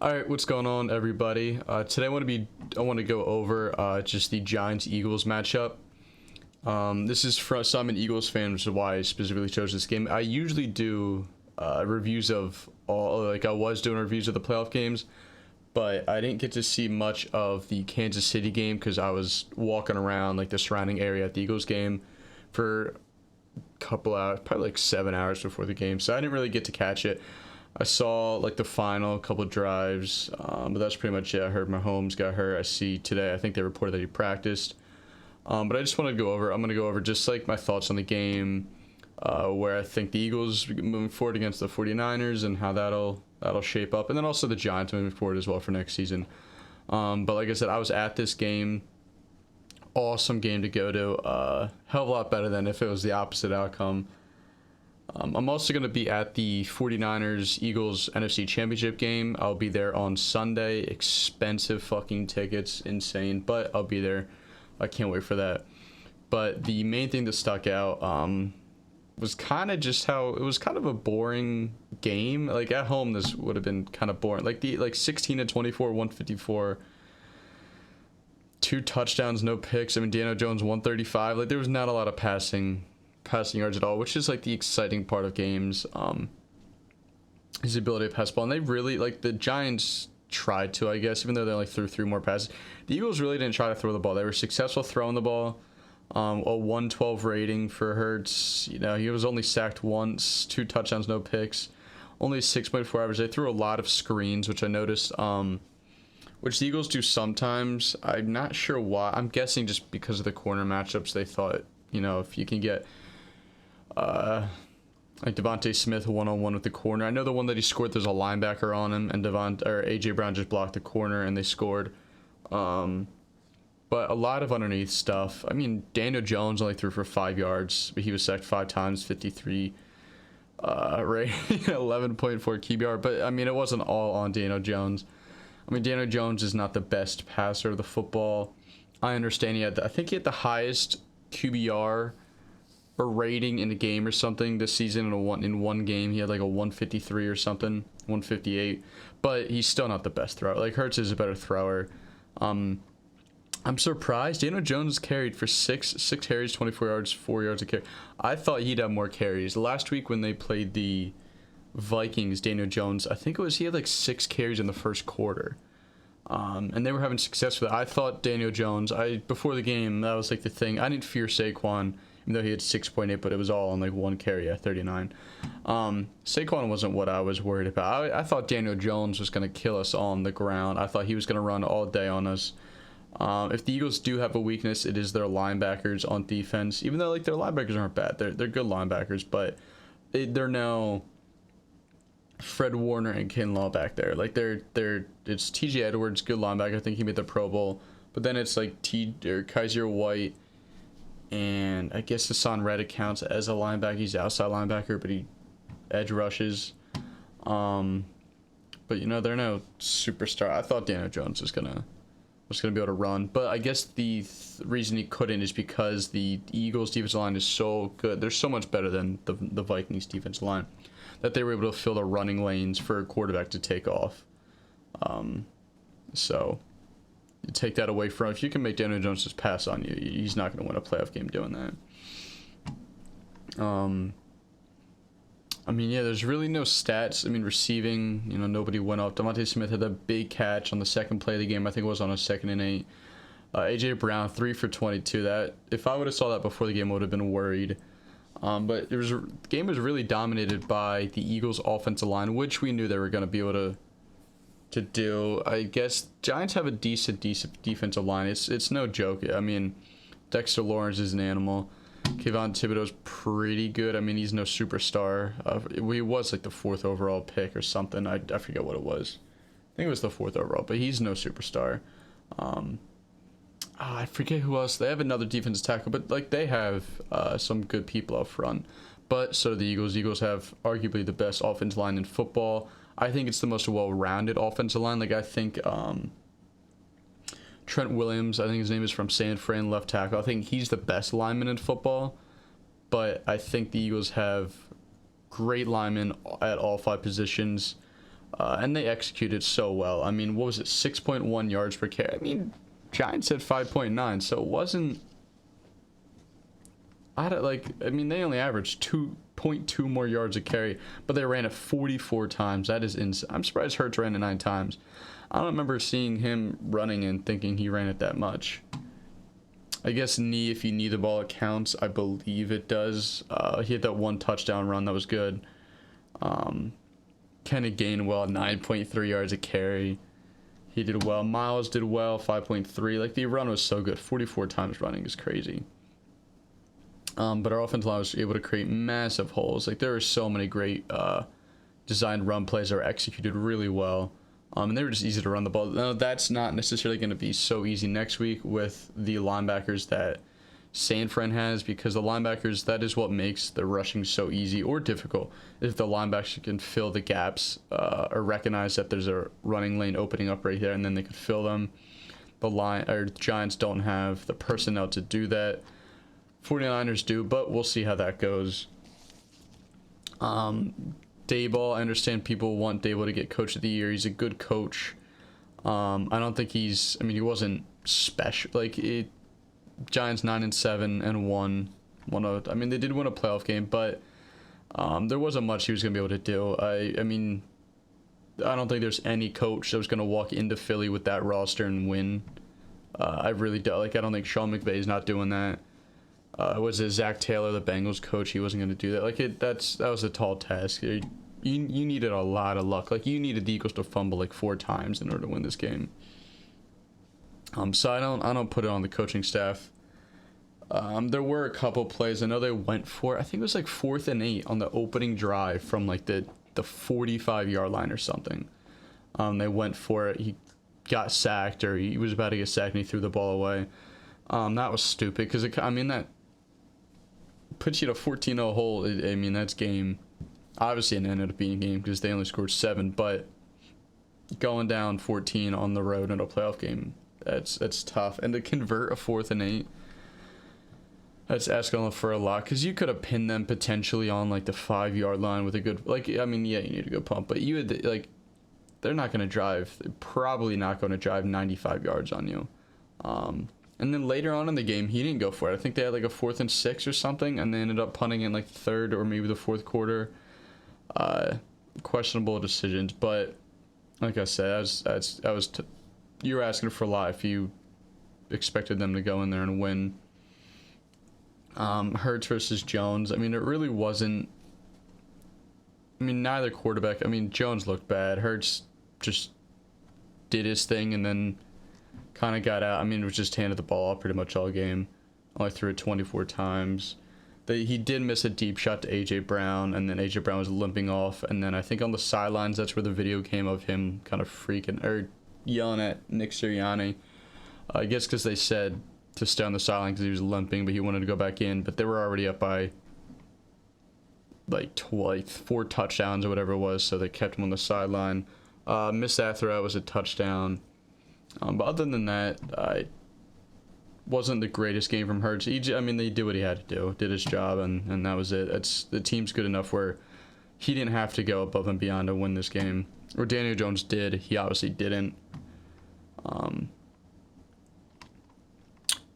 All right, what's going on, everybody? Today I want to go over just the Giants-Eagles matchup. This is from, so I'm an Eagles fan, which is why I specifically chose this game. I usually do reviews of all, like I was doing reviews of the playoff games, but I didn't get to see much of the Kansas City game because I was walking around like the surrounding area at the Eagles game for a couple hours, probably like 7 hours before the game, so I didn't really get to catch it. I saw like the final couple drives, but that's pretty much it. I heard Mahomes got hurt. I see today, I think they reported that he practiced. But I just want to go over, I'm going to go over just like my thoughts on the game, where I think the Eagles moving forward against the 49ers and how that'll shape up. And then also the Giants moving forward as well for next season. But like I said, I was at this game. Awesome game to go to. Hell of a lot better than if it was the opposite outcome. I'm also going to be at the 49ers Eagles NFC Championship game. I'll be there on Sunday. Expensive fucking tickets, insane, but I'll be there. I can't wait for that. But the main thing that stuck out was kind of just how it was kind of a boring game. Like at home, this would have been kind of boring. Like 16-24, 154, 2 touchdowns, no picks. I mean, Daniel Jones 135. Like there was not a lot of passing yards at all, which is like the exciting part of games. His ability to pass ball, and they really like the Giants tried to, I guess, even though they only threw 3 more passes. The Eagles really didn't try to throw the ball. They were successful throwing the ball. A 112 rating for Hurts. You know, he was only sacked once, 2 touchdowns, no picks, only 6.4 average. They threw a lot of screens, which I noticed, which the Eagles do sometimes. I'm not sure why. I'm guessing just because of the corner matchups. They thought, you know, if you can get like Devontae Smith one-on-one with the corner. I know the one that he scored, there's a linebacker on him, and AJ Brown just blocked the corner and they scored. But a lot of underneath stuff. I mean, Daniel Jones only threw for 5 yards, but he was sacked 5 times, 53 rating, 11.4 QBR. But I mean, it wasn't all on Daniel Jones. I mean, Daniel Jones is not the best passer of the football. I understand I think he had the highest QBR or rating in the game or something this season in one game. He had like a 153 or something, 158, but he's still not the best thrower. Like Hurts is a better thrower. I'm surprised Daniel Jones carried for six carries, 24 yards, 4 yards a carry. I thought he'd have more carries. Last week when they played the Vikings, Daniel Jones, I think he had like 6 carries in the first quarter. And they were having success with it. I thought Daniel Jones, before the game, that was like the thing. I didn't fear Saquon, even though he had 6.8, but it was all on like 1 carry at 39. Saquon wasn't what I was worried about. I thought Daniel Jones was going to kill us on the ground. I thought he was going to run all day on us. If the Eagles do have a weakness, it is their linebackers on defense. Even though like their linebackers aren't bad, they're good linebackers, but they're now Fred Warner and Kinlaw back there. Like it's T.J. Edwards, good linebacker. I think he made the Pro Bowl. But then it's like Kaiser White, and I guess Hassan Reddick counts as a linebacker. He's outside linebacker, but he edge rushes. But you know, they're no superstar. I thought Daniel Jones was gonna be able to run, but I guess the reason he couldn't is because the Eagles defensive line is so good. They're so much better than the Vikings defensive line that they were able to fill the running lanes for a quarterback to take off. So you take that away from, if you can make Daniel Jones just pass on you, he's not going to win a playoff game doing that. I mean, yeah, there's really no stats. I mean, receiving, you know, nobody went off. Devontae Smith had a big catch on the second play of the game. I think it was on a 2nd and 8. AJ Brown 3 for 22. That, if I would have saw that before the game, I would have been worried. But the game was really dominated by the Eagles' offensive line, which we knew they were going to be able to do. I guess Giants have a decent defensive line. It's no joke. I mean, Dexter Lawrence is an animal. Kayvon Thibodeau's pretty good. I mean, he's no superstar. He was like the 4th overall pick or something. I forget what it was. I think it was the 4th overall, but he's no superstar. I forget who else. They have another defensive tackle, but like they have some good people up front. But so do the Eagles. Eagles have arguably the best offensive line in football. I think it's the most well-rounded offensive line. Like I think Trent Williams, I think his name is from San Fran, left tackle. I think he's the best lineman in football. But I think the Eagles have great linemen at all 5 positions. And they executed so well. I mean, what was it, 6.1 yards per carry? I mean, Giants had 5.9, so it wasn't. I mean, they only averaged 2.2 more yards a carry, but they ran it 44 times. That is insane. I'm surprised Hurts ran it 9 times. I don't remember seeing him running and thinking he ran it that much. I guess if you knee the ball, it counts. I believe it does. He had that 1 touchdown run that was good. Kenny Gainwell, 9.3 yards a carry. He did well. Miles did well, 5.3. Like, the run was so good. 44 times running is crazy. But our offensive line was able to create massive holes. Like, there were so many great designed run plays that were executed really well. And they were just easy to run the ball. Now, that's not necessarily going to be so easy next week with the linebackers that San Fran has, because the linebackers, that is what makes the rushing so easy or difficult. If the linebackers can fill the gaps or recognize that there's a running lane opening up right there, and then they could fill them. The Giants don't have the personnel to do that. 49ers do, but we'll see how that goes. Daboll, I understand people want Daboll to get coach of the year. He's a good coach. I don't think he wasn't special. Giants 9-7-1. I mean, they did win a playoff game, but there wasn't much he was going to be able to do. I mean, I don't think there's any coach that was going to walk into Philly with that roster and win. I really don't. I don't think Sean McVay's not doing that. Was it Zach Taylor, the Bengals coach? He wasn't going to do that. That was a tall task. You needed a lot of luck. You needed the Eagles to fumble 4 times in order to win this game. So I don't put it on the coaching staff. There were a couple plays. I know they went for, I think it was 4th and 8 on the opening drive from the 45-yard line or something. They went for it. He got sacked, or he was about to get sacked, and he threw the ball away. That was stupid, because that puts you to 14-0 hole. I mean, that's game. Obviously, it ended up being game because they only scored 7, but going down 14 on the road in a playoff game, that's tough. And to convert a 4th and 8, that's asking for a lot, because you could have pinned them potentially on the 5-yard line with a good, you need a good pump, but you had they're not going to drive. They're probably not going to drive 95 yards on you. And then later on in the game, he didn't go for it. I think they had a 4th and 6 or something, and they ended up punting in the 3rd or maybe the 4th quarter. Questionable decisions, but like I said, you were asking for a lot if you expected them to go in there and win. Hurts versus Jones. I mean, it really wasn't. I mean, neither quarterback. I mean, Jones looked bad. Hurts just did his thing and then kind of got out. I mean, it was just handed the ball off pretty much all game. Only threw it 24 times. He did miss a deep shot to A.J. Brown, and then A.J. Brown was limping off. And then I think on the sidelines, that's where the video came of him kind of freaking, or yelling at Nick Sirianni. I guess because they said to stay on the sideline because he was limping, but he wanted to go back in. But they were already up by 4 touchdowns or whatever it was, so they kept him on the sideline. Missed that throw. It was a touchdown. But other than that, wasn't the greatest game from Hurts. They did what he had to do, did his job, and that was it. The team's good enough where he didn't have to go above and beyond to win this game. Or Daniel Jones did. He obviously didn't.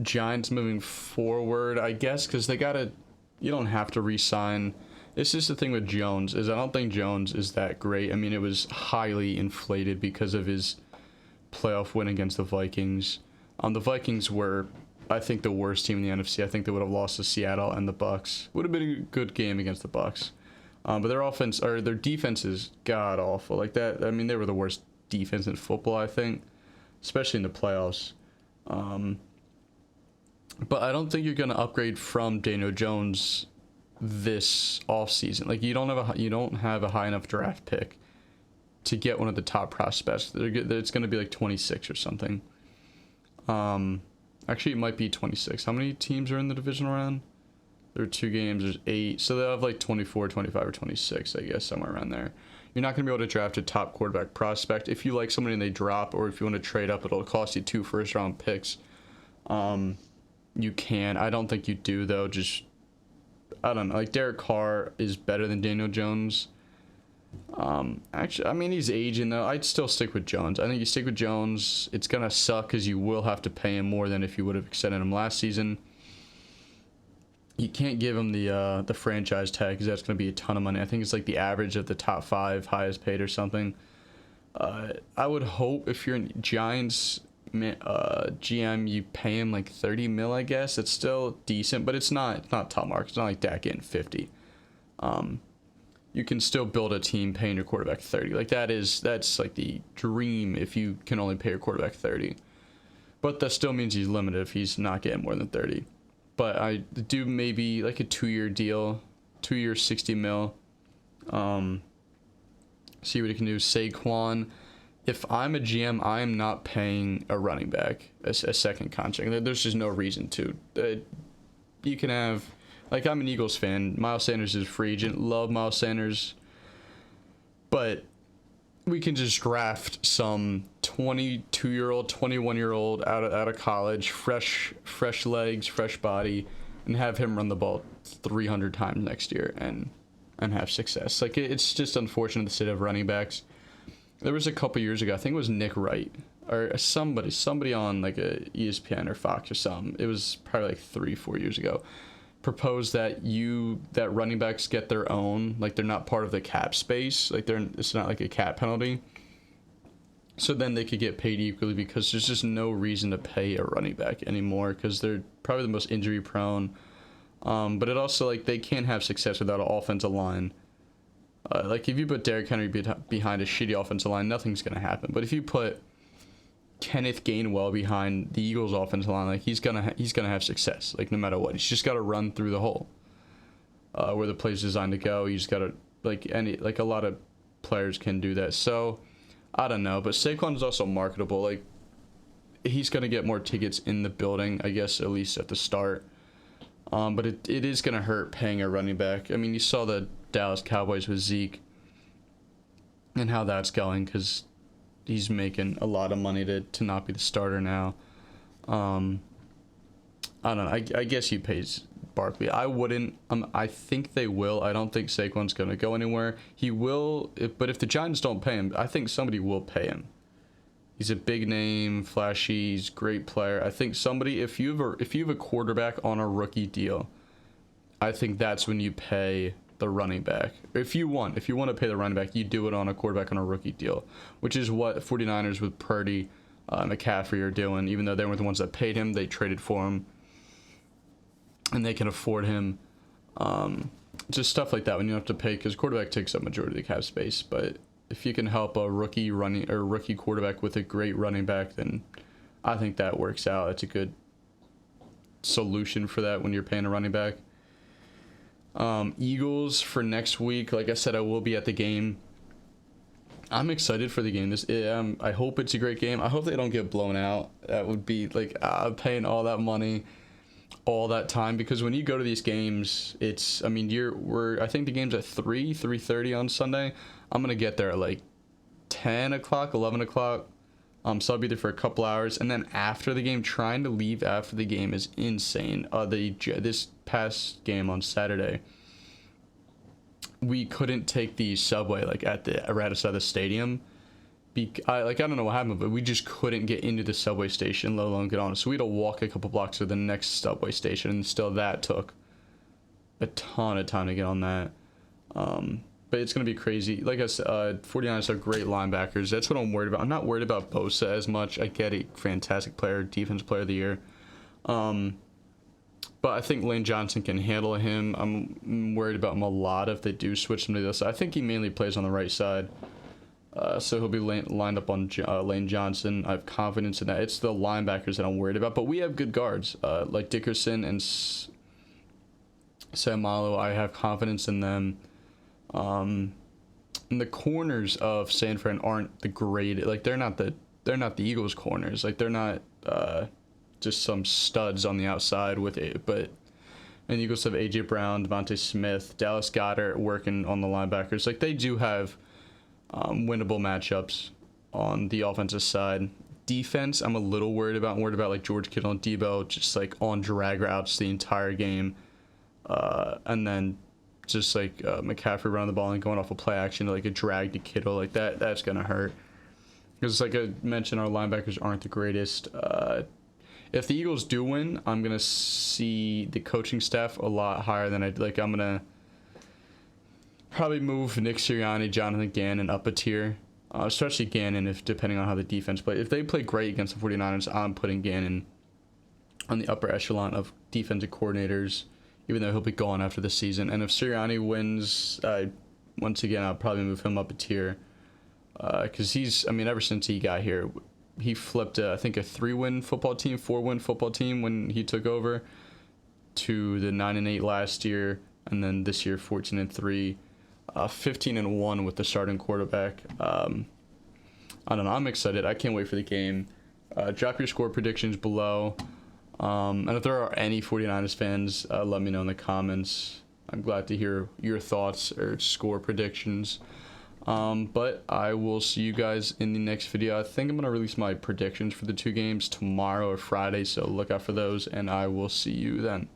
Giants moving forward, I guess, because you don't have to re-sign. It's just the thing with Jones, is I don't think Jones is that great. I mean, it was highly inflated because of his playoff win against the Vikings. The Vikings were, I think, the worst team in the NFC. I think they would have lost to Seattle and the Bucks. Would have been a good game against the Bucks. But their defense is god awful. That. I mean, they were the worst defense in football, I think, especially in the playoffs. But I don't think you're going to upgrade from Daniel Jones this offseason. You don't have a high enough draft pick to get one of the top prospects. It's going to be 26 or something. Actually, it might be 26. How many teams are in the divisional round? There are 2 games. There's 8. So they'll have 24, 25, or 26, I guess, somewhere around there. You're not going to be able to draft a top quarterback prospect. If you like somebody and they drop, or if you want to trade up, it'll cost you 2 first-round picks. You can. I don't think you do, though. I don't know. Derek Carr is better than Daniel Jones. Actually, I mean, he's aging though. I'd still stick with Jones. I think you stick with Jones. It's gonna suck because you will have to pay him more than if you would have extended him last season. You can't give him the franchise tag because that's gonna be a ton of money. I think it's like the average of the top 5 highest paid or something. I would hope if you're in Giants GM, you pay him like 30 mil. I guess it's still decent, but it's not top mark. It's not like Dak getting 50. You can still build a team paying your quarterback 30. Like that's like the dream if you can only pay your quarterback 30. But that still means he's limited if he's not getting more than 30. But I do maybe like a 2-year deal, 2-year 60 mil. See what he can do. Saquon. If I'm a GM, I am not paying a running back a second contract. There's just no reason to. You can have. Like, I'm an Eagles fan. Miles Sanders is a free agent. Love Miles Sanders. But we can just draft some 22-year-old, 21-year-old out of college, fresh legs, fresh body, and have him run the ball 300 times next year and have success. Like, it's just unfortunate the state of running backs. There was a couple years ago, I think it was Nick Wright, or somebody on, like, a ESPN or Fox or something. It was probably, like, 3-4 years ago. Proposed that running backs get their own, like they're not part of the cap space, like it's not like a cap penalty, so then they could get paid equally because there's just no reason to pay a running back anymore because they're probably the most injury prone, but it also, like, they can't have success without an offensive line. Like if you put Derrick Henry behind a shitty offensive line, nothing's gonna happen. But if you put Kenneth Gainwell behind the Eagles offensive line, like he's gonna have success, like no matter what. He's just got to run through the hole where the play's designed to go. You just got to, like a lot of players can do that. So I don't know, but Saquon is also marketable. Like he's gonna get more tickets in the building, I guess, at least at the start. But it is gonna hurt paying a running back. I mean, you saw the Dallas Cowboys with Zeke and how that's going because he's making a lot of money to not be the starter now. I don't know. I guess he pays Barkley. I wouldn't. I think they will. I don't think Saquon's going to go anywhere. He will, but if the Giants don't pay him, I think somebody will pay him. He's a big name, flashy, he's a great player. I think somebody, if you have a quarterback on a rookie deal, I think that's when you pay the running back. If you want to pay the running back, you do it on a quarterback on a rookie deal, which is what 49ers with Purdy, McCaffrey are doing. Even though they weren't the ones that paid him, they traded for him, and they can afford him. Just stuff like that when you don't have to pay, because quarterback takes up majority of the cap space. But if you can help a rookie quarterback with a great running back, then I think that works out. It's a good solution for that when you're paying a running back. Eagles for next week. Like I said, I will be at the game. I'm excited for the game. I hope it's a great game. I hope they don't get blown out. That would be like paying all that money, all that time, because when you go to these games, I think the game's at 3:30 on Sunday. I'm gonna get there at like 10 o'clock, 11 o'clock. So I'll be there for a couple hours, and then after the game, trying to leave after the game is insane. This past game on Saturday, we couldn't take the subway like right outside the stadium. I don't know what happened, but we just couldn't get into the subway station, let alone get on it. So we had to walk a couple blocks to the next subway station, and still that took a ton of time to get on that. But it's going to be crazy. Like I said, 49ers are great linebackers. That's what I'm worried about. I'm not worried about Bosa as much. I get it. Fantastic player, defensive player of the year. But I think Lane Johnson can handle him. I'm worried about him a lot if they do switch him to the other side. I think he mainly plays on the right side. So he'll be lined up on Lane Johnson. I have confidence in that. It's the linebackers that I'm worried about. But we have good guards like Dickerson and Sam Malo. I have confidence in them. And the corners of San Fran aren't the great. Like they're not the Eagles corners. Like they're not just some studs on the outside with it. But and the Eagles have AJ Brown, Devontae Smith, Dallas Goedert working on the linebackers. Like they do have winnable matchups on the offensive side. Defense, I'm a little worried about. I'm worried about like George Kittle and Debo just like on drag routes the entire game, and then just like McCaffrey running the ball and going off a play action, like a drag to Kittle, like that's gonna hurt. Because like I mentioned, our linebackers aren't the greatest. If the Eagles do win, I'm gonna see the coaching staff a lot higher than I'd like. I'm gonna probably move Nick Sirianni, Jonathan Gannon up a tier, especially Gannon, if depending on how the defense plays. If they play great against the 49ers, I'm putting Gannon on the upper echelon of defensive coordinators, even though he'll be gone after the season. And if Sirianni wins, once again, I'll probably move him up a tier, because I mean, ever since he got here, he flipped, I think, a 4-win football team when he took over, to the 9-8 last year, and then this year 14-3. 15-1 with the starting quarterback. I don't know. I'm excited. I can't wait for the game. Drop your score predictions below. And if there are any 49ers fans, let me know in the comments. I'm glad to hear your thoughts or score predictions. But I will see you guys in the next video. I think I'm going to release my predictions for the two games tomorrow or Friday, so look out for those, and I will see you then.